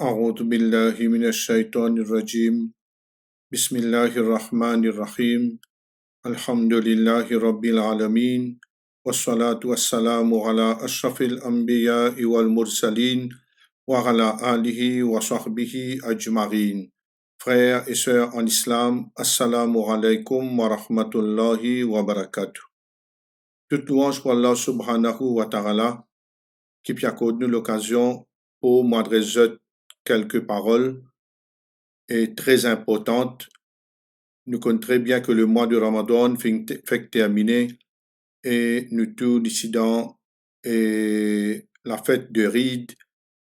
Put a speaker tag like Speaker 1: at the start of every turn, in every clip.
Speaker 1: أعوذ بالله من الشيطان الرجيم بسم الله الرحمن الرحيم الحمد لله رب العالمين والصلاة والسلام على أشرف الأنبياء والمرسلين وعلى آله وصحبه أجمعين. Frères et sœurs en islam, assalamu alaikum wa rahmatullahi wa barakatuh. Toute louange pour Allah subhanahu wa ta'ala qui a accordé nous l'occasion pour m'adresser quelques paroles et très importantes. Nous connaissons très bien que le mois de Ramadan fait terminer et nous tous décidons et la fête de Eid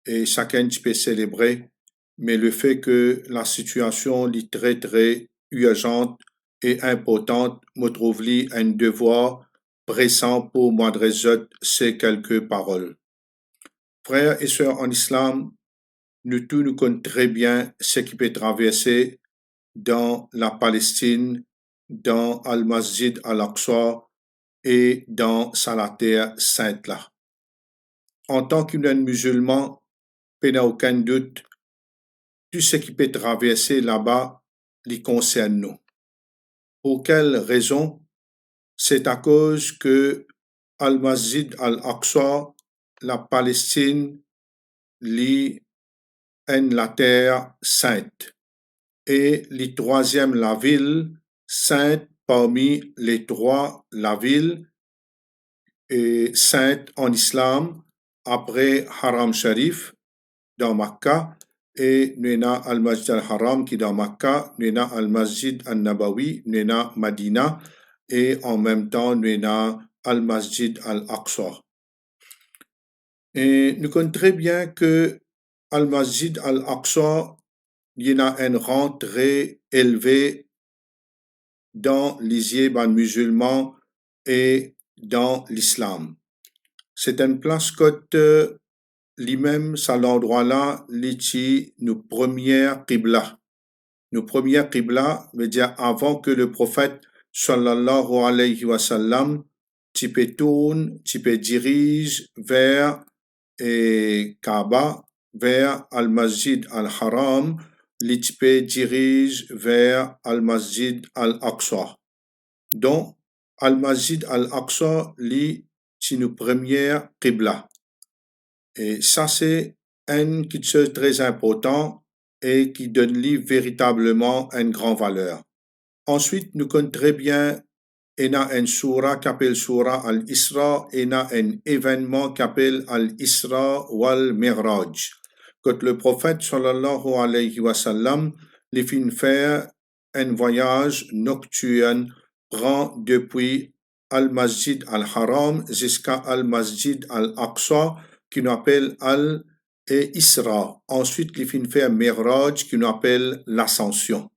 Speaker 1: et chacun peut célébrer, mais le fait que la situation est très très urgente et importante me trouve un devoir pressant pour m'adresser ces quelques paroles. Frères et sœurs en islam, nous tous nous connaissons très bien ce qui peut traverser dans la Palestine, dans Al-Masjid Al-Aqsa et dans la terre sainte là. En tant qu'un musulman, il n'y a aucun doute, tout ce qui peut traverser là-bas, les concerne nous. Pour quelle raison? C'est à cause que Al-Masjid Al-Aqsa, la Palestine, la terre sainte. Et le troisième, la ville sainte parmi les trois, la ville sainte en islam, après Haram Sharif dans Makkah, et nous avons Al-Masjid Al-Haram qui est dans Makkah, nous avons Al-Masjid Al-Nabawi, nous avons Madina, et en même temps nous avons Al-Masjid Al-Aqsa. Et nous connaissons très bien que Al-Masjid Al-Aqsa, il y a un rang très élevé dans les yeux musulmans et dans l'islam. C'est une place que lui-même, à l'endroit-là, c'est nos premières qibla. Nos premières qibla veut dire avant que le prophète sallallahu alayhi wa sallam tu peux dirige vers Kaaba, vers Al-Masjid Al-Haram, l'ITP dirige vers Al-Masjid Al-Aqsa. Donc, Al-Masjid Al-Aqsa, c'est nos premières qibla. Et ça, c'est un quelque chose de très important et qui donne véritablement une grande valeur. Ensuite, nous connaissons très bien il y a une surah qui s'appelle surah Al-Isra et il y a un événement qui s'appelle Al-Isra wal-Miraj. Quand le prophète sallallahu alayhi wa sallam les fit faire un voyage nocturne prend depuis Al-Masjid Al-Haram jusqu'à Al-Masjid Al-Aqsa qui nous appelle Al-Isra. Ensuite, il fit faire Miraj qui nous appelle l'ascension.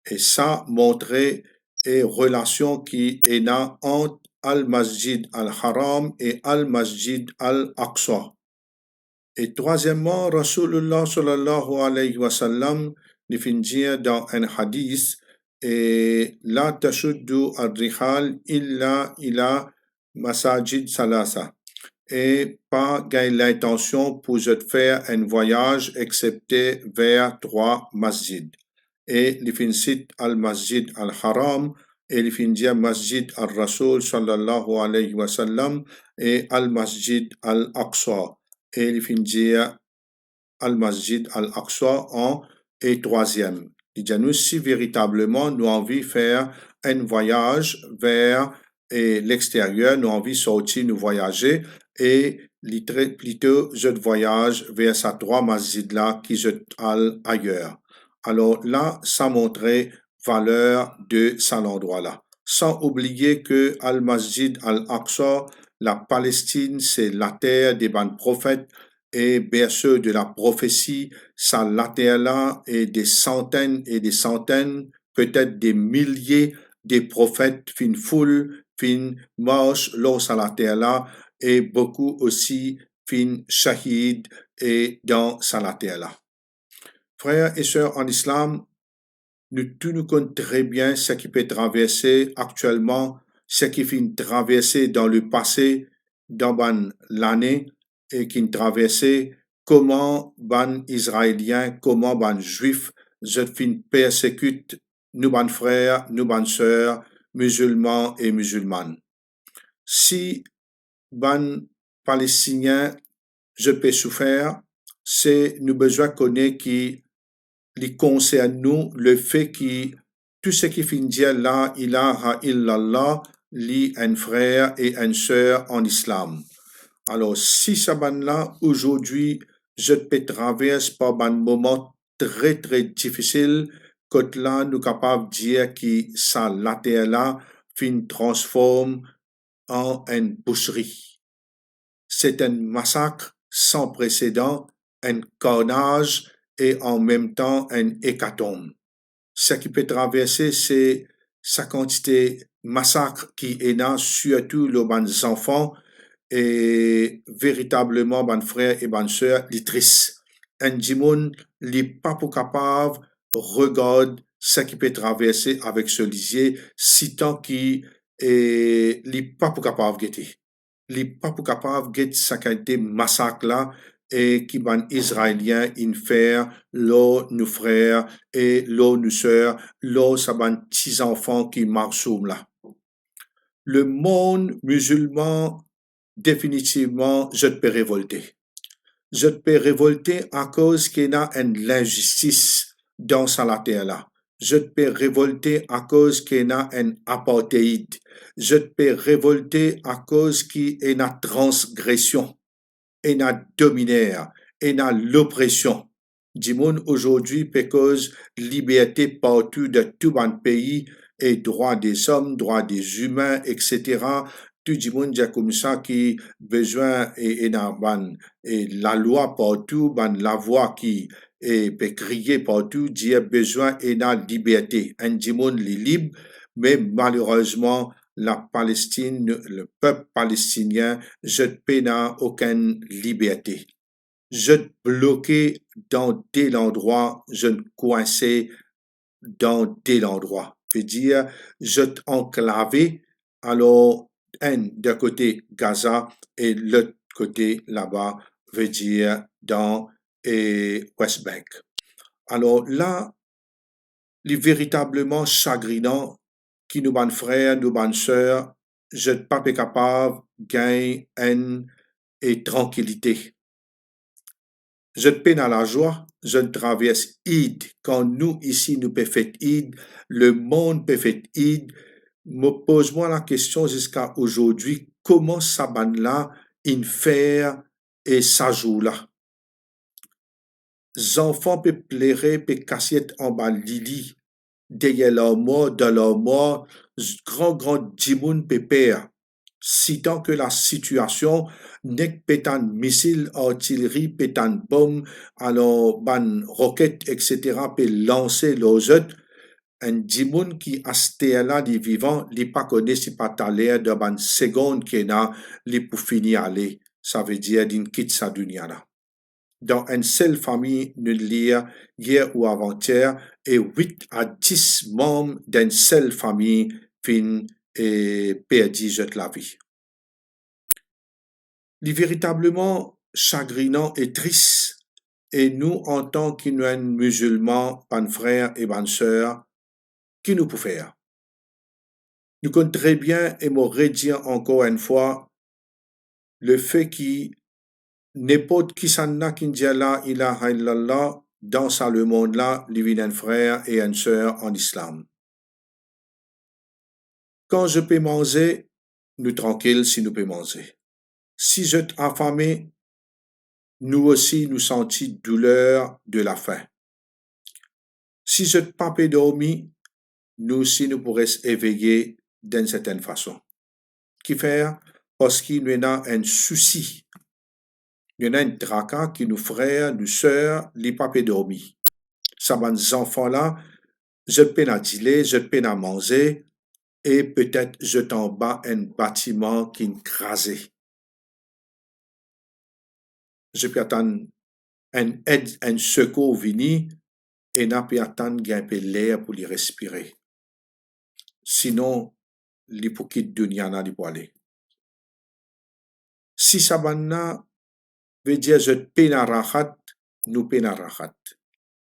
Speaker 1: Et ça montrait et relation qui est là entre Al-Masjid Al-Haram et Al-Masjid Al-Aqsa. Et troisièmement, Rasulullah sallallahu alayhi wa sallam lui fit dire dans un hadith et la tashuddu al-rihal illa ila masajid salasa et pas gagner l'intention pour faire un voyage excepté vers trois masjids. Et il finit Al-Masjid Al-Haram et il finit Masjid Al-Rasul sallallahu alayhi wa sallam et Al-Masjid Al-Aqsa et il finit Al-Masjid Al-Aqsa en et troisième. Il dit nous si véritablement nous avons envie de faire un voyage vers l'extérieur, nous avons envie de sortir, nous voyager et plutôt je voyage vers ces trois masjids là qui sont ailleurs. Alors là, ça montrait valeur de cet endroit-là. Sans oublier que Al-Masjid Al-Aqsa, la Palestine, c'est la terre des bons prophètes et berceau de la prophétie. Ça, la terre-là, et des centaines, peut-être des milliers de prophètes, fin foule, fin marche, lors à la terre-là, et beaucoup aussi fin shahid et dans la terre-là. Frères et sœurs en islam, nous connaissons très bien ce qui peut traverser actuellement, ce qui finit traverser dans le passé, dans l'année, et qui traversait comment ban Israéliens, comment ban Juifs, je fin persécute nous ban frères, nous ban sœurs, musulmans et musulmanes. Si ban Palestiniens, je peux souffrir, c'est nous besoin connaître qui les concerne nous le fait que tout ce qui finit dire la ilaha illallah, li un frère et une sœur en islam. Alors, si ça là, aujourd'hui, je peux traverser par un moment très, très difficile, que là, nous capables de dire que ça, la terre là, fin transforme en une boucherie. C'est un massacre sans précédent, un carnage et en même temps un hécatombe. Ce qui peut traverser, c'est sa quantité massacre qui est là, surtout les enfants, et véritablement, ban frères et ban sœurs, les tristes. Un dimoun, les pas pour capable, regarde ce qui peut traverser avec ce lisier, si tant qui est, les pas pour capable guetter. Les pas pour capable guetter sa qualité massacre là, et qui ban israélien, in faire, l'eau, nous frères, et l'eau, nous sœurs, l'eau, ça ban petits enfants qui marchent là. Le monde musulman définitivement, je te peux révolter. Je te peux révolter à cause qu'il y a une injustice dans la terre là. Je te peux révolter à cause qu'il y a un apartheid. Je te peux révolter à cause qu'il y a une transgression, il y a dominaire, il y a l'oppression. Du monde aujourd'hui, parce liberté partout de tout un pays et droit des hommes, droit des humains, etc. Tout le monde dit comme ça qui besoin et la loi partout, la voix qui peut crier partout, dit besoin et la liberté. Un monde est libre, mais malheureusement, la Palestine, le peuple palestinien, je n'ai aucune liberté. Je bloqué dans tel endroit, je coincé dans tel endroit. Veut dire, je enclavé, alors, un de côté Gaza et l'autre côté là-bas, veut dire dans West Bank. Alors là, il est véritablement chagrinant qui nous ban frères, nous ban sœurs, je ne pas capable de gagner haine et tranquillité. Je peine à la joie, je traverse Id. Quand nous, ici, nous peut faire Id, le monde peut faire Id. Pose-moi la question jusqu'à aujourd'hui, comment ça ban là, in faire et ça joue là? Les enfants peuvent pleurer, peuvent casser en bas lili, derrière leur mort, dans leur mort, grand dimoun peut perdre. Si tant que la situation n'est pétan missile, artillerie, pétan bombe, alors ban roquette, etc., peut lancer les autres, un dimoun qui a sté là, des vivants, li pas connaît si pas l'air de ban seconde qui n'a, li pour finir aller. Ça veut dire d'une quitte sa dunia là. Dans une seule famille, nous lire hier ou avant-hier, et 8 à 10 membres d'une seule famille fin et perdu la vie. Il est véritablement chagrinant et triste. Et nous, en tant que musulmans, pan frères et pan sœurs, qui nous pouvons faire? Nous comptons très bien et me redire encore une fois le fait qu'il n'importe qui s'en a qui dit la ilaha illallah dans le monde là, il y a un frère et une sœur en islam. Quand je peux manger, nous tranquille si nous pouvons manger. Si je suis affamé, nous aussi nous sentons douleur de la faim. Si je n'ai pas dormi, nous aussi nous pourrons éveiller d'une certaine façon. Qui faire? Parce qu'il y a un souci. Il y a un tracas qui nous frères, nous sœurs, les pas dormi. Ça va les enfants là, je peine à dîner, je peine à manger, et peut-être je tombe bas un bâtiment qui est crasé. Je peux attendre un aide, un secours vini, et n'a pas attendre un peu l'air pour les respirer. Sinon, les pour quitter dunya na li pour aller. Si ça va veut dire je pena rahat, nous pena rahat.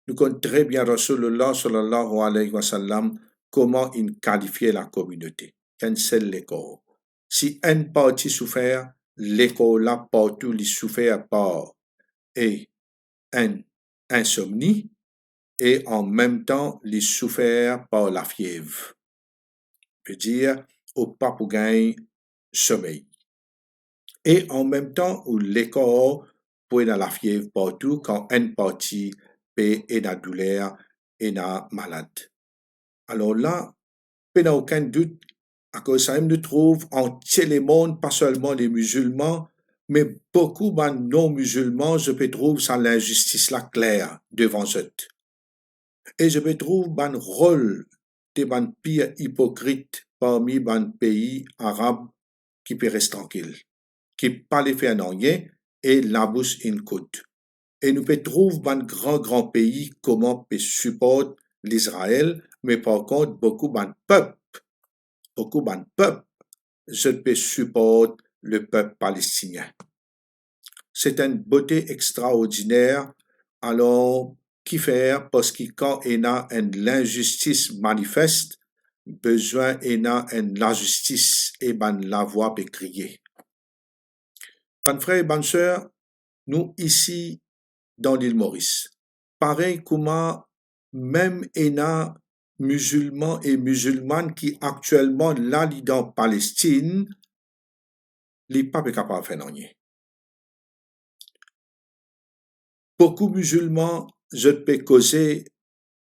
Speaker 1: Nous connaissons très bien Rasulullah sallallahu alayhi wa sallam comment il qualifiait la communauté. Un seul l'école. Si un parti souffert, l'école là partout les souffert par et un insomnie et en même temps les souffert par la fièvre. Veut dire au papougain sommeil. Et en même temps où l'école peut dans la fièvre partout quand un parti est dans la douleur et dans malade. Alors là, il n'y a aucun doute à cause ça nous trouve en tout le monde, pas seulement les musulmans, mais beaucoup de non-musulmans, je peux trouver ça l'injustice là claire devant eux. Et je peux trouver un rôle des pires hypocrites parmi les pays arabes qui peut rester tranquille, qui pas les faire rien et la bouche in côte. Et nous peut trouver un grand pays comment peut supporter l'Israël, mais par contre beaucoup de peuples, je peux supporter le peuple palestinien. C'est une beauté extraordinaire, alors qui faire parce que quand il y a l'injustice manifeste, besoin il y a la justice et la voix peut crier. Mes frères et bonnes sœurs, nous ici dans l'île Maurice, pareil comment même il y a musulmans et musulmanes qui actuellement là dans Palestine, les pas capables de faire rien. Beaucoup de musulmans, je peux causer,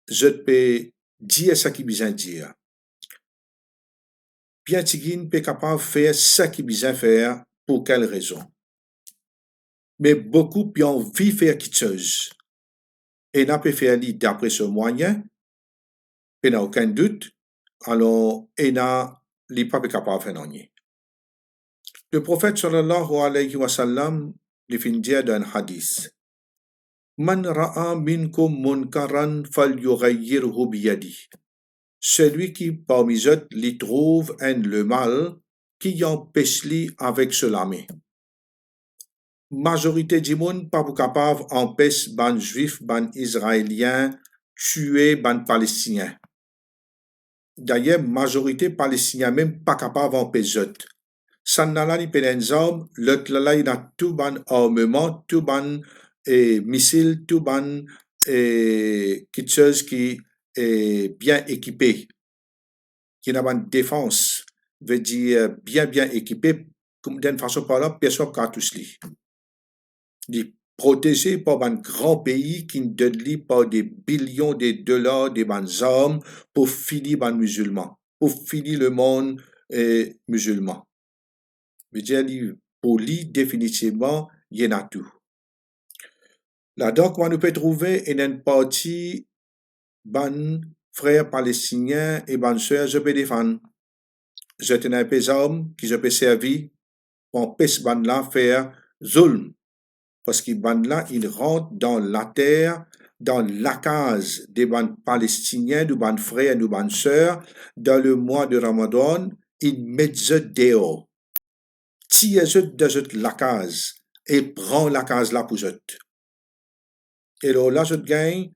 Speaker 1: je peux dire ce qu'ils besoin dire. Bien tigine peut capable de faire ce qu'il besoin faire, pour quelle raison. Mais beaucoup ont envie de faire quelque chose. Et n'a pas faire d'après ce moyen, il n'y a aucun doute, alors il n'a pas capable de faire rien. Le prophète sallallahu alayhi wa sallam définit dans un hadith. Man ra'a minkum munkaran falyughayyirhu biyadi. Celui qui parmi eux lui trouve le mal, qui empêche-lui avec cela main. Majorité du monde pas capable empêcher ban juif, ban israélien tuer ban palestinien. D'ailleurs, majorité palestinien même pas capable d'empêcher eux. Sannala ni penenzom, l'autre là il a tout ban armement, tout ban missiles, tout ban quelque chose qui est bien équipé, qui n'a pas de défense, veut dire bien équipé, comme d'une façon par là, personne ne peut toucher. Il est protégé par un grand pays qui donne par des billions de dollars de armes pour finir les musulmans, pour finir le monde musulman. Veut dire, pour lui, définitivement, il y en a tout. Là, donc, on peut trouver une partie, ban frères palestiniens et ban sœurs, je peux défendre. Je tenais un peu d'armes qui je peux servir pour empêcher ban là faire zulm. Parce que ban là, il rentre dans la terre, dans la case des ban palestiniens, du ban frères et du ban sœurs, dans le mois de Ramadan, il met dehors. Tire de la case et prend la case là pour eux. Et là, je gagne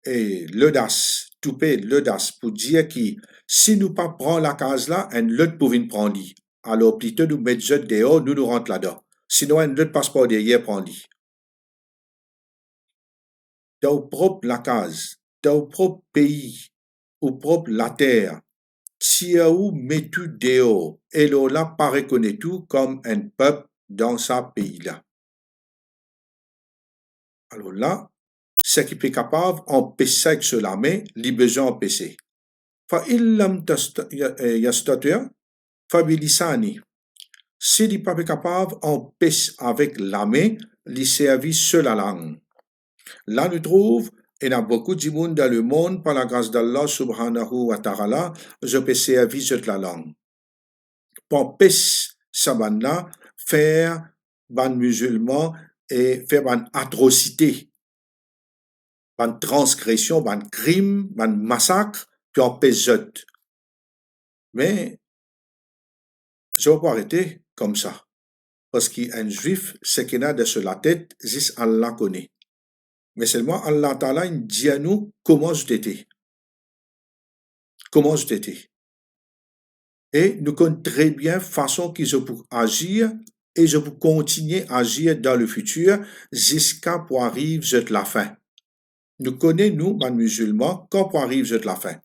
Speaker 1: l'audace, l'audace pour dire que si nous pas prend la case là, un l'autre pour venir prendre lui. Alors, plutôt nous mettre dehors, nous rentre là-dedans. Sinon, un l'autre passe par derrière, prend lui. Dans propre la case, dans propre pays, ou propre la terre, si ou met tout dehors, et là, pas reconnaît tout comme un peuple dans sa pays-là. Alors là, ce qui est capable d'empêcher avec cela, mais les besoins empêchés. فإن لم يستطع فبلسانه. Si il n'est pas capable d'empêcher avec la main, les services sur la langue. Là, nous trouvons, il y a beaucoup de monde dans le monde, par la grâce d'Allah subhanahu wa ta'ala, je peux servir sur la langue. Pour empêcher ça, là, faire ban musulman et faire ban atrocité. Ban transgression, ban crime, ban massacre, puis empêche eux. Mais je ne vais pas arrêter comme ça. Parce qu'un juif, ce qu'il a de sur la tête, juste Allah connaît. Mais seulement Allah Ta'ala il dit à nous comment j'étais. Comment j'étais. Et nous connaissons très bien façon que je peux agir et je peux continuer à agir dans le futur jusqu'à pour arriver jusqu'à la fin. Nous connaissons, nous, les musulmans, quand pour arriver jusqu'à la fin.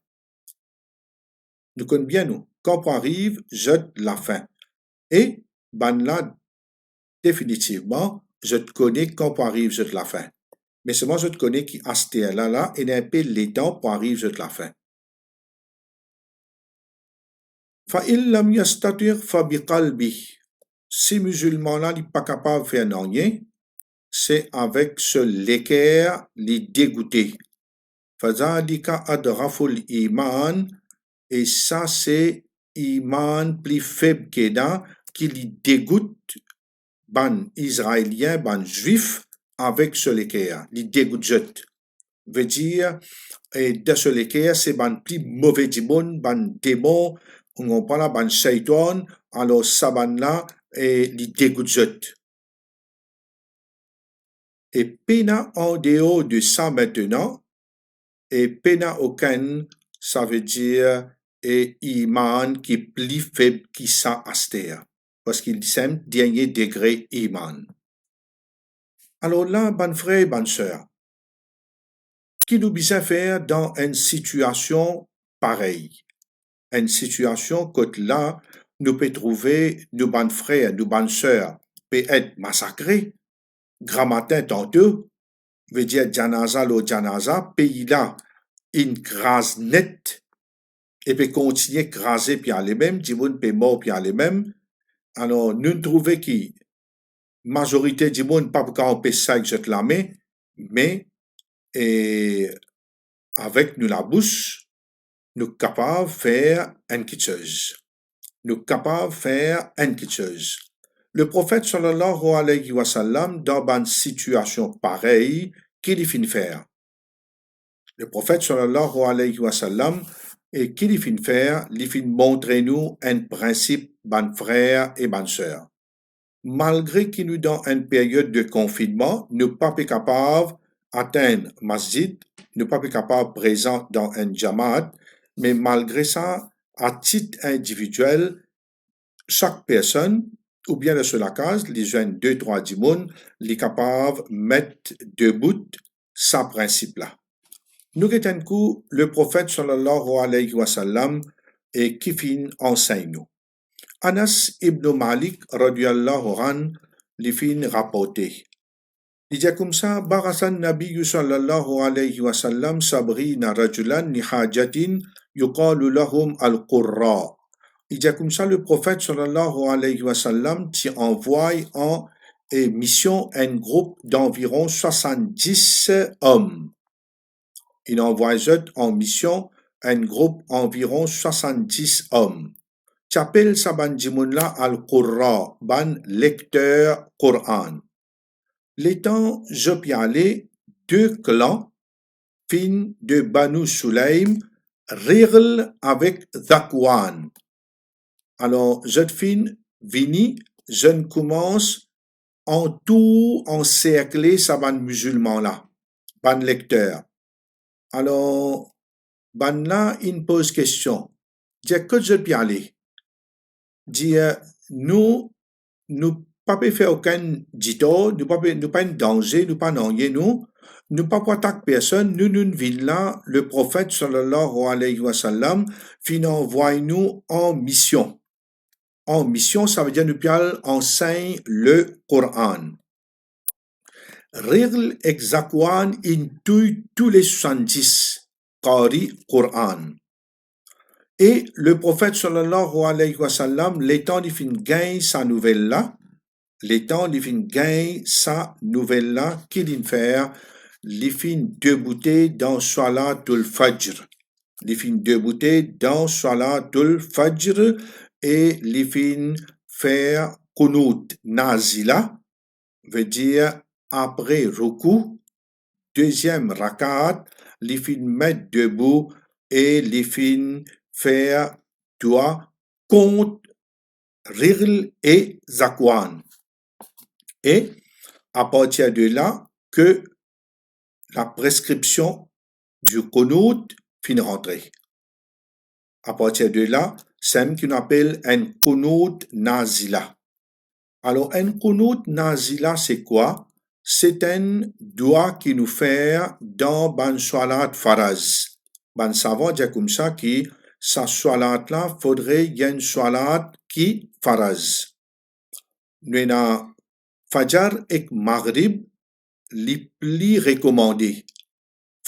Speaker 1: Nous connaissons bien, nous, quand pour arrive jusqu'à la fin. Et, ben là, définitivement, je te connais quand pour arrive jusqu'à la fin. Mais seulement je te connais qui à ce là et un peu les temps pour arriver jusqu'à la fin. فَإِن لَمْ يَسْتَطِعْ فَبِقَلْبِهِ. Si musulman-là n'est pas capable de faire rien, c'est avec ce l'équerre, les dégoûter. فَذَلِكَ أَضْعَفُ الْإِيمَانِ. Et ça, c'est iman plus faible que là, qui les dégoûte, ban israélien, ban juif, avec ce l'équerre, les dégoûte. Veut dire, et de ce l'équerre, c'est ban plus mauvais démon, ban démon, on parle ban shaitan, alors ça ban là, et les dégoûte. Et pena en dehors de ça maintenant, et pena aucun, ça veut dire et iman qui est plus faible que ça astère. Parce qu'il s'aime dernier degré iman. Alors là, ban frère, ban sœur, qui nous besoin faire dans une situation pareille? Une situation que là, nous peut trouver, nos ban frères, nos ban sœurs, peut être massacrés, grand matin tantôt, veut dire janaza lo janaza, pays là, une grâce nette, et peut continuer craser puis aller même, du monde peut mort puis aller même. Alors, nous trouvons que majorité du monde pas pour empêcher ça avec cette main, mais et, avec nous la bouche, nous capables de faire une petite chose. Nous capables de faire une petite chose. Le prophète sallallahu alayhi wa sallam, dans une situation pareille, qu'il finit faire? Le prophète sallallahu alayhi wa sallam, et qu'il finit faire, il finit montrer nous un principe, ban frère et ban sœur. Malgré qu'il nous dans une période de confinement, nous ne sommes pas capables d'atteindre masjid, nous ne sommes pas capables de présent dans un jamaat, mais malgré ça, à titre individuel, chaque personne, ou bien sur la case, les jeunes 2-3 du monde, est capable de mettre debout ce principe-là. Nous un coup, le prophète sallallahu alayhi wa sallam, et qui fin enseigne nous. Anas ibn Malik radiyallahu an li fin rapporté. Il dit comme ça, Barasan Nabi sallallahu alayhi wa sallam sabrina rajulan li hajatin yuqalu lahum al-qurra. Il dit comme ça, le prophète sallallahu alayhi wa sallam t'y envoie en mission un groupe d'environ 70 hommes. Il envoie en mission un groupe d'environ 70 hommes. T'appelles ça ban jimoun-là al-Qurra, ban lecteur Coran. L'étant, je puis aller, 2 clans, fin de Banu Sulaim, règle avec Zakwan. Alors, je fin, vini, je commence en tout encercler ça ban musulman-là, ban lecteur. Alors, ban là, il pose question. Dis que je puis aller. Dire nous pas faire aucun dito, nous pas un danger, nous pas rien nous pas attaquer personne, nous vînes là, le prophète sallallahu alayhi wa sallam, fin envoie nous en mission. En mission, ça veut dire nous enseigne le Coran. Règle exactement in tous les 70 Qari Coran. Et le prophète sallallahu alayhi wa sallam, l'étant il fin gagne sa nouvelle là, l'étant il fin gagne sa nouvelle là, qu'il faire, il fin débouter dans Salatul Fajr. Il fin débouter dans Salatul Fajr et il fin faire Kunut Nazila, veut dire après Ruku, deuxième rakat, il fin mettre debout et il fin faire doigt contre Rigl et Zakwan. Et à partir de là, que la prescription du Qunut finit rentrer. À partir de là, c'est ce qu'on appelle un Qunut Nazila. Alors, un Qunut Nazila, c'est quoi? C'est un doigt qui nous fait dans ban Salat Faraz. Ban savant dit comme ça que sa Salat là, faudrait y ait une Salat qui Faraz. Nous avons Fajr et Maghrib les plus recommandés.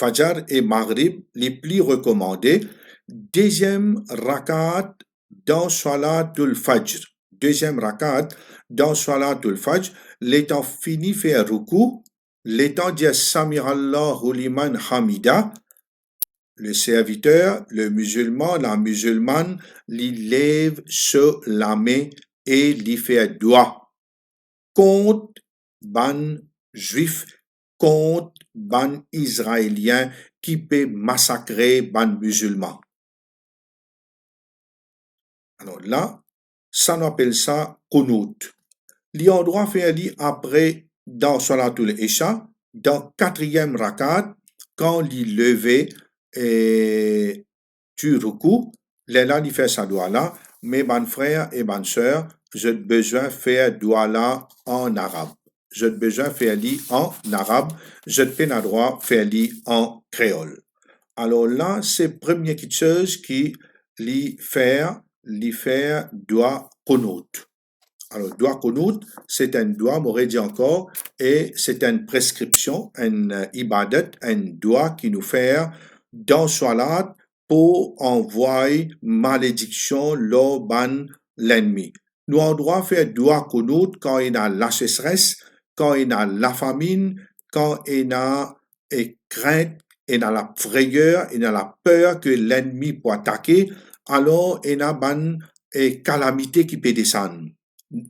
Speaker 1: Fajr et Maghrib les plus recommandés. Deuxième rakat dans Salatul Fajr. Deuxième rakat dans Salatul Fajr. L'étant fini faire ruku, l'étant dit Samirallahu liman hamida, le serviteur, le musulman, la musulmane, il lève sur la main et lui fait doigt contre ban juif, contre ban israélien qui peut massacrer ban musulman. Alors là, ça on appelle ça Qunut. L'endroit fait après dans Salatul Isha, dans quatrième rakat, quand il levé et tu ruku, là il fait sa doigt là, mais ban frère et ban sœur, j'ai besoin de faire doigt là en arabe. J'ai besoin de faire li en arabe, j'ai pas droit faire li en créole. Alors là, c'est la première chose qui li faire doigt Qunut. Alors, doigt Qunut, c'est un doigt, m'aurait dit encore, et c'est une prescription, un ibadat, un doigt qui nous fait dans Salat pour envoyer malédiction l'oban l'ennemi. Nous avons droit de faire doigt Qunut quand il y a la sécheresse, quand il y a la famine, quand il y a crainte, il y a la frayeur, il y a la peur que l'ennemi peut attaquer, alors il y a une calamité qui peut descendre.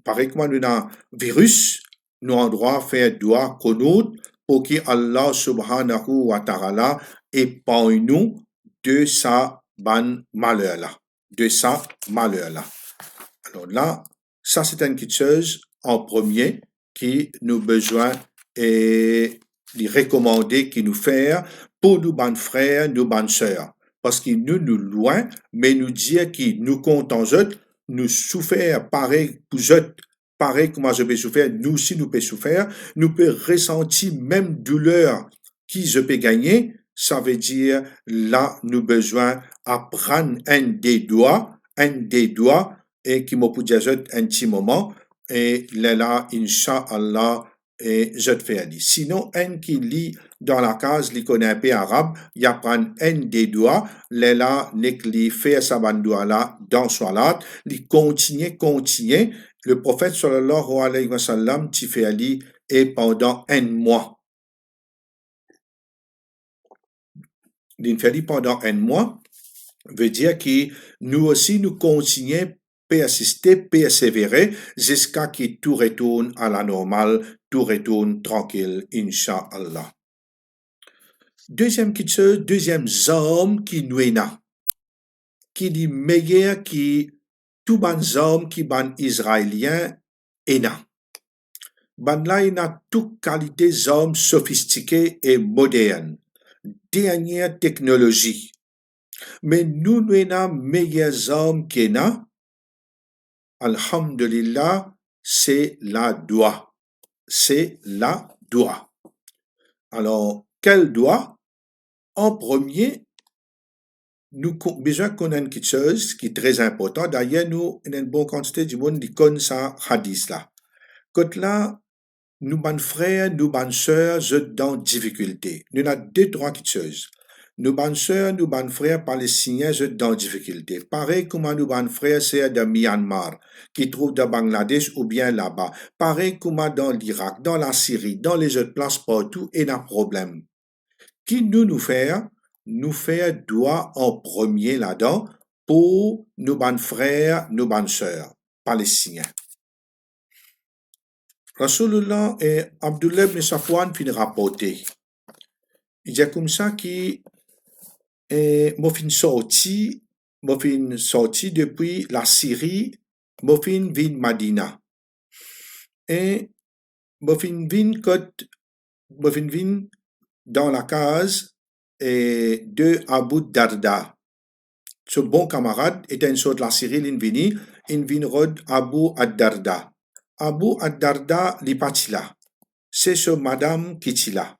Speaker 1: Pareil comme nous avons un virus, nous avons droit de faire doigt Qunut pour que Allah subhanahu wa ta'ala épargne nous de sa ban malheur là, de sa malheur là. Alors là, ça c'est une petite chose en premier qui nous besoin et les recommander qui nous faire pour nous ban frères, nous ban sœurs. Parce que nous loin, mais nous dire que nous comptons eux, nous souffrir pareil pour eux, pareil comme je peux souffrir, nous aussi nous peut souffrir, nous peut ressentir même douleur qui je peux gagner, ça veut dire là nous besoin apprendre un des doigts et qui m'a pu dire un petit moment et là Inch'Allah et je te fais dire. Sinon, un qui lit dans la case, il connaît un peu arabe, il apprend un des doigts, là, il fait sa bande doigt là, dans Salat, il continue, le prophète sallallahu alayhi wa sallam, tu fais ali, et pendant un mois. Il fait pendant un mois, veut dire que nous aussi, nous continuons persister, persévérer jusqu'à ce que tout retourne à la normale, tout retourne tranquille, Inch'Allah. Deuxième chose, deuxième homme qui nous est là, qui est meilleur que tous les hommes qui sont israéliens est là. Ban là, il a toute qualité d'hommes sophistiqués et modernes, dernière technologie. Mais nous, nous avons meilleurs hommes qui est là. Alhamdulillah, c'est la doigt. C'est la doigt. Alors, quel doigt? En premier, nous avons besoin qu'on ait quelque chose qui est très important. D'ailleurs, nous, il y a une bonne quantité de monde qui connaît ça hadith là. Quand là, nous, ban frères, nous, ban sœurs, je dans difficulté. Nous avons deux, trois petites choses. Nous, ban sœurs, nous, ban frères palestiniens, je dans difficulté. Pareil comme nous, ban frères, c'est de Myanmar, qui trouvent de Bangladesh ou bien là-bas. Pareil comme dans l'Irak, dans la Syrie, dans les autres places partout, il y a un problème. Qui nous faire? Nous faire doigt en premier là-dedans pour nos ban frères, nos ban sœurs palestiniens. Rasulullah et Abdullah ibn Safwan fin rapporté. Il dit comme ça que moi fin sorti depuis la Syrie, moi fin vin Madina. Et Bofinvin dans la case de Abu Darda. Ce bon camarade était une sorte de la Syrie, Invinrod Abu Ad-Darda. Abu Ad-Darda li patila. C'est ce madame qui est là.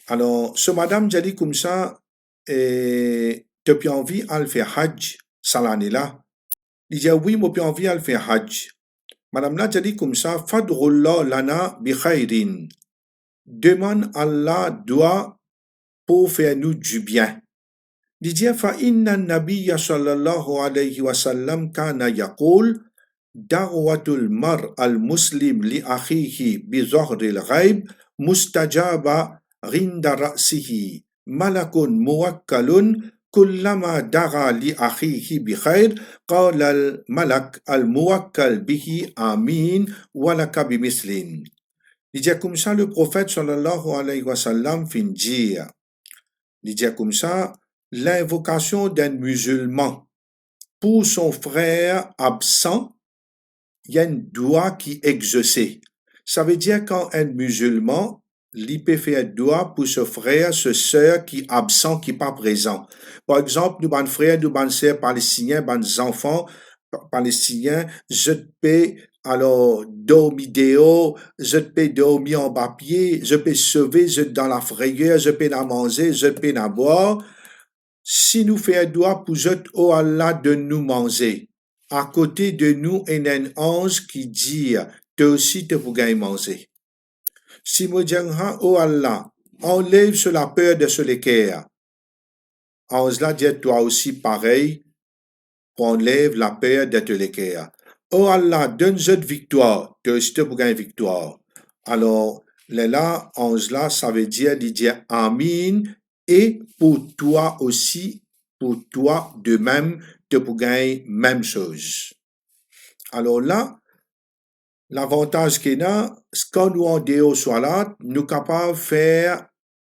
Speaker 1: Alors, ce madame, j'ai dit comme ça, depuis envie à le faire hajj, ça l'année là. Il dit oui, moi, puis envie à le faire hajj. Madame là, j'ai dit comme ça, Fadrullah lana bi khairin. Demande Allah doit pour faire nous du bien. Il dit, fa inna nabiyya sallallahu alayhi wa sallam kana yaqul, da'watul mar al-muslim li akhihi bi zahril ghaib mustajaba rinda ra'sihi malakun muwakkalun كلما دعا لأخيه بخير قال الملك الموكل به آمين ولك بمثل. Il dit comme ça, le prophète sallallahu alayhi wa sallam fin dire. Il dit comme ça, l'invocation d'un musulman pour son frère absent, il y a une doigt qui est exaucée. Ça veut dire quand un musulman, il peut faire doigt pour ce frère, ce sœur qui est absent, qui n'est pas présent. Par exemple, nous, ban frères, nous, ban sœurs palestiniens, ban enfants palestiniens, je peux alors dormir dehors, je peux dormir en bas pied, je peux sauver, je dans la frayeur, je peux en manger, je peux en boire. Si nous faisons doigt pour oh Allah de nous manger, à côté de nous, il y a un ange qui dit, toi aussi, tu peux manger. Si nous disons, oh Allah, enlève sur la peur de ce l'équerre. Ange là dit, toi aussi pareil, enlève la peur de l'équerre. Oh Allah, donne-nous victoire, toi aussi, tu peux gagner victoire. Alors, là, ange là, ça veut dire, il dit, Amin, et pour toi aussi, pour toi de même, tu peux gagner même chose. Alors là, l'avantage qu'il y a, quand nous en déo soit nous sommes capables de faire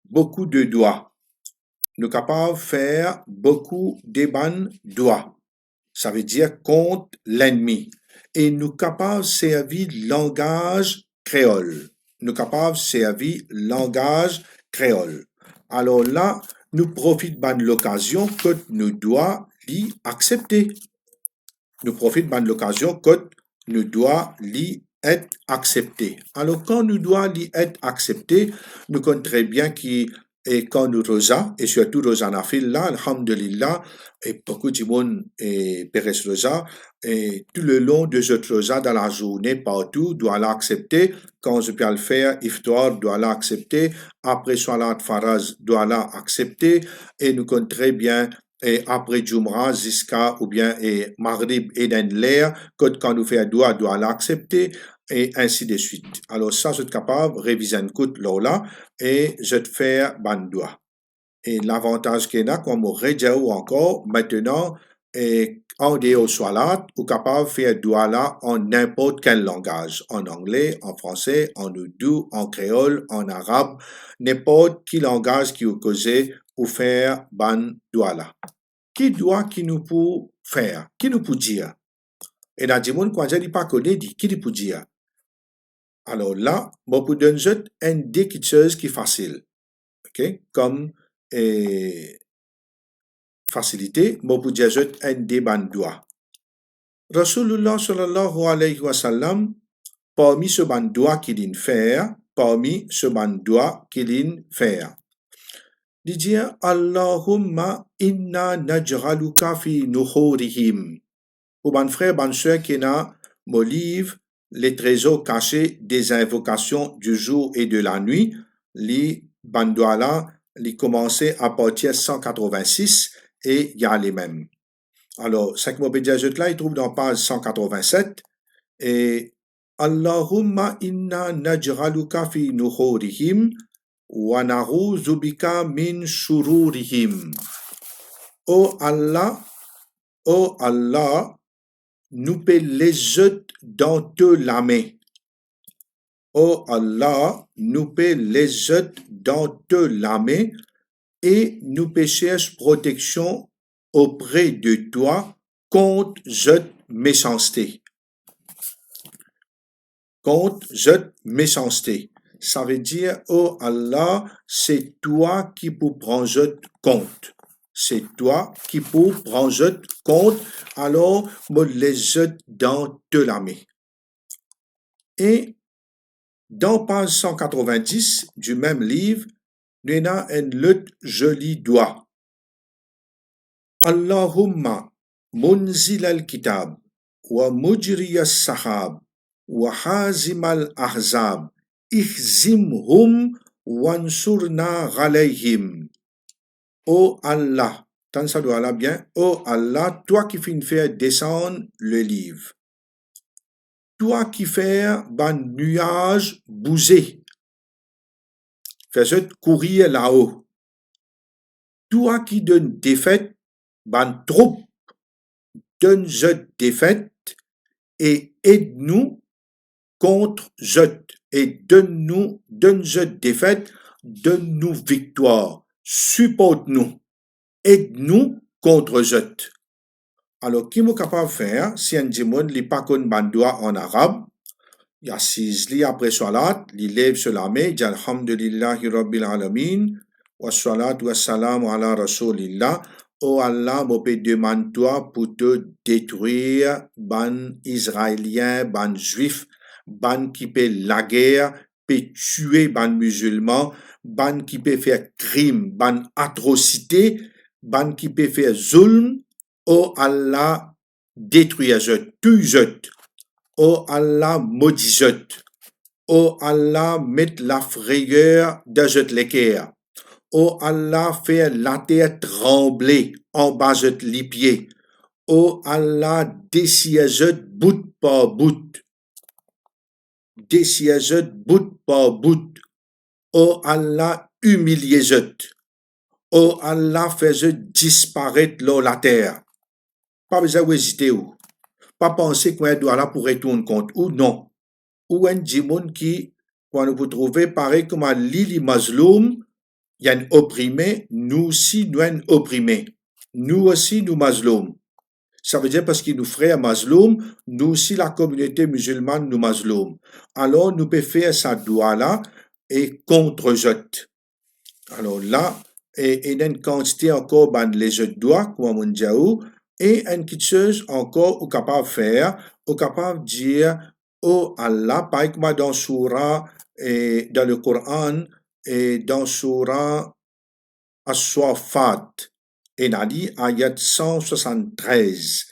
Speaker 1: beaucoup de doigts. Nous sommes capables de faire beaucoup de bonnes doigts. Ça veut dire contre l'ennemi. Et nous sommes capables de servir langage créole. Nous sommes capables de servir langage créole. Alors là, nous profitons de l'occasion que nous doit l'y accepter. Nous profitons de l'occasion que nous doit l'y être accepté. Alors quand nous doit l'y être accepté, nous connaissons très bien qui et quand nous rosa, et surtout rosa nafil là, alhamdulillah, et beaucoup de monde et Pérez rosa, et tout le long de cette rosa dans la journée, partout, doit l'accepter. Quand je peux le faire, iftar doit l'accepter. Après Salat Faraz doit l'accepter. Et nous connaissons très bien et après Jumra, Ziska ou bien et Maghrib et l'air, quand nous faisons doit l'accepter et ainsi de suite. Alors ça, je suis capable de réviser un coup de là et je te fais ban doigt. Et l'avantage qu'il y a, comme on redit encore, maintenant, et en déo salat, ou capable de faire doigt là en n'importe quel langage, en anglais, en français, en oudou, en créole, en arabe, n'importe quel langage qui vous cause ou faire ban doigt là. Qui doit qui nous peut faire, qui nous peut dire? Et dans le monde, quand je dis pas connaît, dit qui nous peut dire? Alors là, bon, pour donner une des choses qui est facile, ok? Comme facilité, bon, pour dire un des bandois. Rasulullah sallallahu alayhi wa sallam, parmi ce bandois qu'il in faire, parmi ce bandois qu'il in faire. Il dit, Allahumma inna naj'aluka fi nuhurihim. Pour mon frère, bonne soeur qui n'a mon livre, les trésors cachés des invocations du jour et de la nuit, les bandois les commençaient à partir de 186 et il y a les mêmes. Alors, 5 mots là, il trouve dans page 187 et Allahumma inna naj'aluka fi nuhurihim wa na'udhu bika min shururihim. Oh Allah, nous peut les autres dans te la main. Oh Allah, nous peut les autres dans te la main et nous peut chercher protection auprès de toi contre cette méchanceté. contre cette méchanceté. Ça veut dire, oh Allah, c'est toi qui pour prendre cette compte. C'est toi qui pour prendre cette compte, alors me les jette dans de la main. Et dans page 190 du même livre, nous avons un autre joli doigt. Allahumma munzil al-kitab wa mujri as-sahab wa hazim al-ahzab ihzimhum wansurna ghalayhim. Ô Allah, tant ça doit aller bien, ô Allah, toi qui finis faire descendre le livre, toi qui fais ban nuage bouger, fais courir là-haut, toi qui donne défaite, ban troupe, donne défaite et aide-nous contre Zot et donne-nous défaite, donne-nous victoire, supporte-nous, aide-nous contre Zot. Alors, qui est capable de faire, si un dimon li pas kon bandoua en arabe, il assise li après salat, li lève sur la main, dit alhamdulillahi rabbil alamin, wa salat wa salam ala rasulillah. Oh Allah, je peux demander toi pour te détruire, ban Israélien, ban juif, ban qui peut la guerre, peut tuer ban musulman, ban qui peut faire crime, ban atrocité, ban qui peut faire zulm. Oh Allah, détruis-je, tue-je. Oh Allah, maudis-je. Oh Allah, mette la frayeur de je l'équerre. Oh Allah, fais la terre trembler en bas de les pieds. Oh Allah, dessiège bout par bout. Dessiège bout par bout. Oh Allah, humiliez-je. Oh Allah, fais-je disparaître la terre. Pas besoin d'hésiter ou. Pas penser qu'on doit là pour retourner compte ou non. Ou un djimoun qui, quand nous vous trouvez, pareil comme un Lili Mazloum, il y a un opprimé, nous aussi, nous un opprimé. Nous aussi, nous Mazloum. Ça veut dire parce qu'il nous frère Mazloum, nous aussi, la communauté musulmane, nous Mazloum. Alors, nous pouvons faire ça doigt-là et contre-jette. Alors là, et il y a une quantité encore dans les jeux de doigts, comme on dit, et une petite chose encore, ou capable de faire, ou capable de dire, oh Allah, par exemple, dans Surah, et dans le Coran, et dans Surah As-Swafat, et dans dit ayat 173.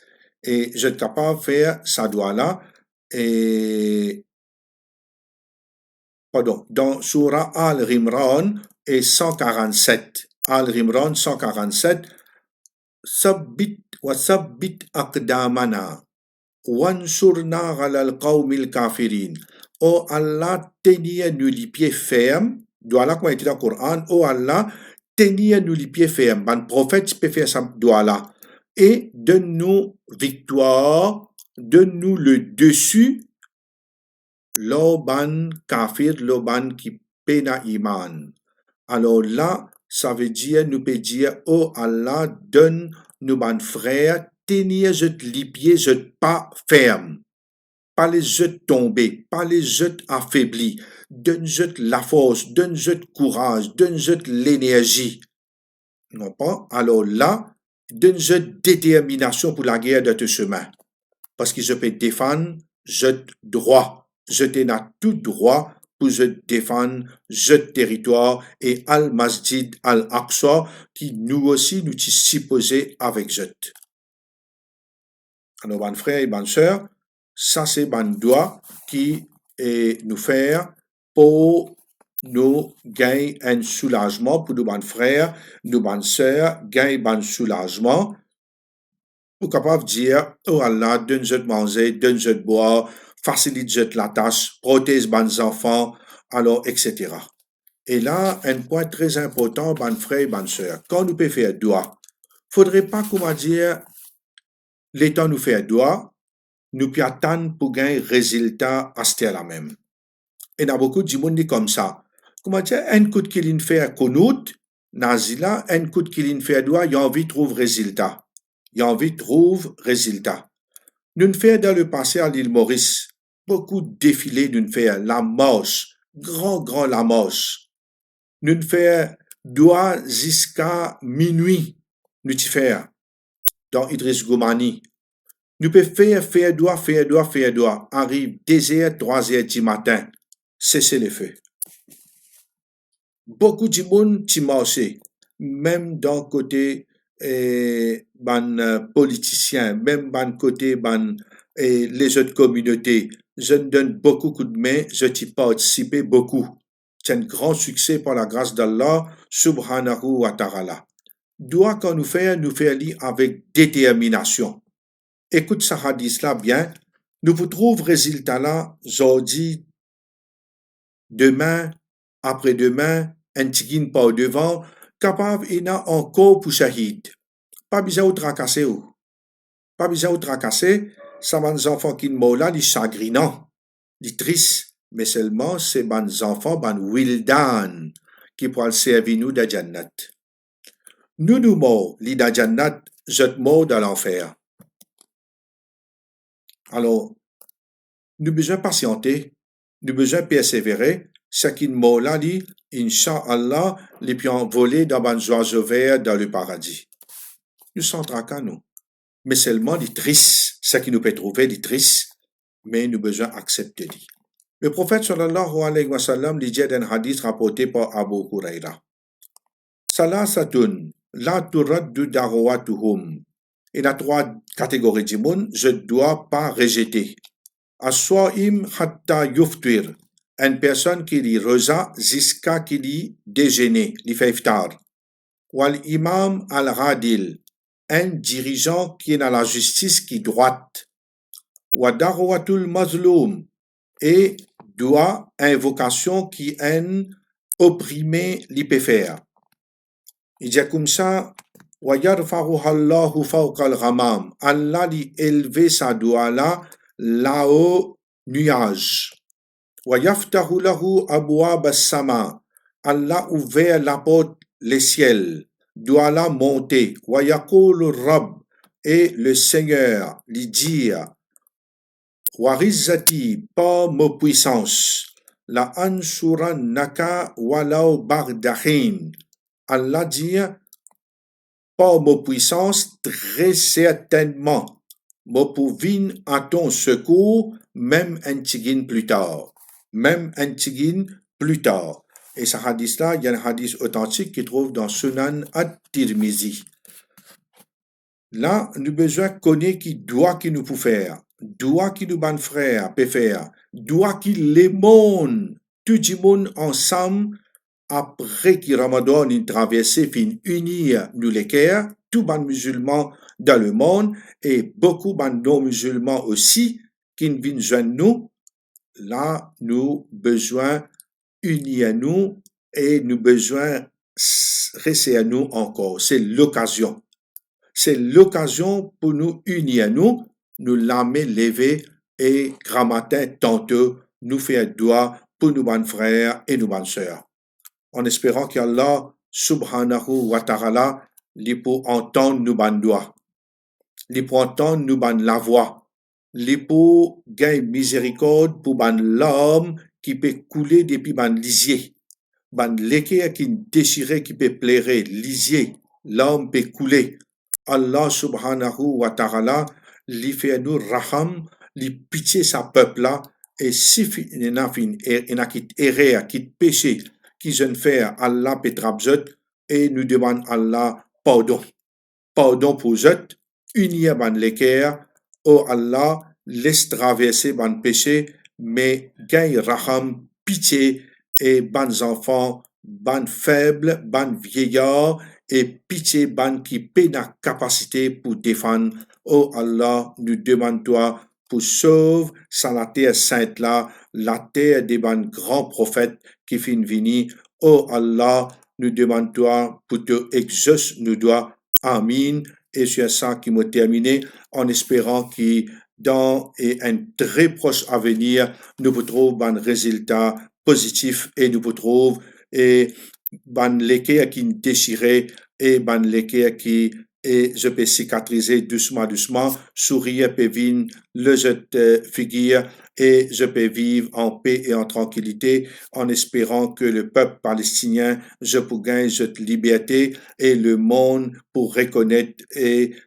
Speaker 1: Et je suis capable de faire ça doigt là, et pardon, dans Surah Al-Rimran et 147. Al-Rimran 147. Sabbit wa sabbit aqdamana wansurna ala al-qawmil kafirin. Oh Allah, tenez-nous les pieds fermes. Doit là, comme il dit dans le Coran, oh Allah, tenez-nous les pieds fermes. Ben, prophète peut faire ça, doit là. Et donne-nous victoire, donne-nous le dessus, l'oban kafir, l'oban qui pena iman. Alors là, ça veut dire, nous peut dire, oh Allah, donne-nous, ban frère, tenir les pieds, pas ferme, pas les jeux tomber, pas les jeux affaiblis, donne-je la force, donne-je courage, donne-je l'énergie. Non pas? Alors là, donne-je détermination pour la guerre de ce chemin. Parce que je peux défendre, je droit. Je t'ai tout droit pour je défendre ce territoire et Al-Masjid Al-Aqsa qui nous aussi nous t'y supposé avec je. Alors, ban frère et ban sœur, ça c'est ban doigt qui est nous faire pour nous gagner un soulagement, pour nous ban frères, nous ban sœurs, gagner un soulagement. Pour capable de dire, oh Allah, donne-je de manger, donne-je de boire, facilite-je la tâche, protège mes enfants, alors, etc. Et là, un point très important, ban frère et ban sœur, quand nous pouvons faire doigt, faudrait pas, comment dire, l'État nous fait doigt, nous peut attendre pour gagner résultat à ce là même. Et il y a beaucoup de monde comme ça. Comment dire, un coup de qu'il fait un konout, nazila, un coup de qu'il fait doigt, il a envie de trouver résultat. Il a envie de trouver résultat. Nous faisons dans le passé à l'île Maurice, beaucoup de défilés nous faire la moche, grand la moche. Nous faire doigt jusqu'à minuit, nous t'y faire dans Idriss Goumani. Nous pouvons faire doigt, arrive 2h, 3h du matin, cesser les feux. Beaucoup de monde qui marché, même dans le côté politiciens, même dans le côté les autres communautés. Je donne beaucoup de main, je t'y participe beaucoup. C'est un grand succès par la grâce d'Allah, subhanahu wa ta'ala. Doit qu'on nous fait avec détermination. Écoute ce hadith là bien. Nous vous trouvons résultat là, aujourd'hui, demain, après-demain, un tigin par devant, capable il a encore pour shahid. Pas besoin de tracasser ou. Pas besoin de tracasser, ça va des enfants qui sont là, les chagrinants, les tristes, mais seulement c'est des enfants, des wildan, qui pourront servir nous de Jannat. Nous morts, les de Jannat, je morts dans l'enfer. Alors, nous besoin patienter, nous besoin persévérer, ce qui nous là, dit, Inch'Allah, les puis envoler dans les oiseaux verts dans le paradis. Nous sommes tracas, nous. Mais seulement les tristes, ce qui nous peut trouver des tristes, mais nous besoin accepter. Le prophète sallallahu alayhi wa sallam dit dans un hadith rapporté par Abu Huraira. Salasatun, la turaddu da'watuhum. Il y a 3 catégories de monde, je ne dois pas rejeter. As-sa'im hatta yuftir, une personne qui dit rosa jusqu'à qui dit déjeuner, li fait iftar. Wal imam al-radil, un dirigeant qui est dans la justice qui droite. Wa darwatul mazlum, et doit invocation qui est opprimé li peut faire. Il dit comme ça, wa yarfa'uha Allahu fawqa al-ghamam. Allah li élevé sa doigt là-haut nuage. Wa yaftahu lahu abwab as-sama. Allah ouvert la porte les ciels. Doit là monter. Wa yaqulu Rabb, et le Seigneur lui dire, Warizati, par ma puissance, la ansurannaka walau bardahin. Allah dit, par ma puissance, très certainement, me pouvin à ton secours, même un tigin plus tard. Même un tigin plus tard. Et ce hadith-là, il y a un hadith authentique qui trouve dans Sunan at-Tirmizi. Là, nous besoin de connaître qui doit qui nous peut faire, doit qui nous ban frère peut faire, doit qui les monde, tout le monde ensemble, après que Ramadan une traversée fin unir nous les cœurs, tous les musulmans dans le monde et beaucoup de non-musulmans aussi qui viennent joindre nous. Là, nous besoin unir nous et nous besoin rester à nous encore. C'est l'occasion. C'est l'occasion pour nous unir nous l'âmer lever et grand matin tantôt nous faire doigt pour nous bonnes frères et nous bonnes sœurs. En espérant qu'Allah subhanahu wa ta'ala li pour entendre nous bonnes doigts, li pour entendre nous bonnes la voix, li pour gagner miséricorde pour bonnes l'homme qui peut couler depuis bonnes lisier, bonnes l'équerre qui déchirait qui peut plairer lisier, l'homme peut couler. Allah subhanahu wa ta'ala li fait nous raham, li pitié sa peuple là, et si il n'a qui erreur, qui péché, qui jeune faire Allah petrabzot, et nous demande Allah pardon. Pardon pour eux, unir ban l'équerre, oh Allah, laisse traverser ban péché, mais gagne raham, pitié, et ban enfants, ban faibles, ban vieillards, et pitié ban qui peine la capacité pour défendre. Oh Allah, nous demandons-toi pour sauver sans la terre sainte là, la terre des ban grands prophètes qui fin venir. Oh Allah, nous demandons-toi pour te exauce nous doit. Amin. Et c'est ça qui m'a terminé en espérant que dans un très proche avenir, nous vous trouvons un résultat positif et nous vous trouvons et ban l'équerre qui déchiré et ban l'équerre qui et je peux cicatriser doucement, sourire peut venir, le jet figure et je peux vivre en paix et en tranquillité en espérant que le peuple palestinien, je pour gagner cette liberté et le monde pour reconnaître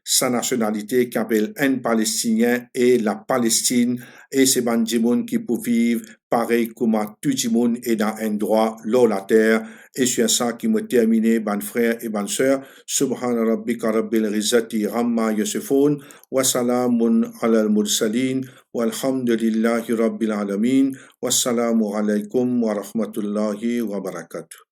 Speaker 1: sa nationalité qui appelle un Palestinien et la Palestine et c'est bandimoun qui pour vivre pareil comme tout le monde est dans un droit, l'eau, la terre. Et sur ça qui me terminé, ban frères et ban sœurs, subhana rabbika rabbil izzati amma yasifun, wa salamun ala al-mursalin, walhamdulillahi rabbil alamin, wassalamu alaikum wa rahmatullahi wa barakatuh.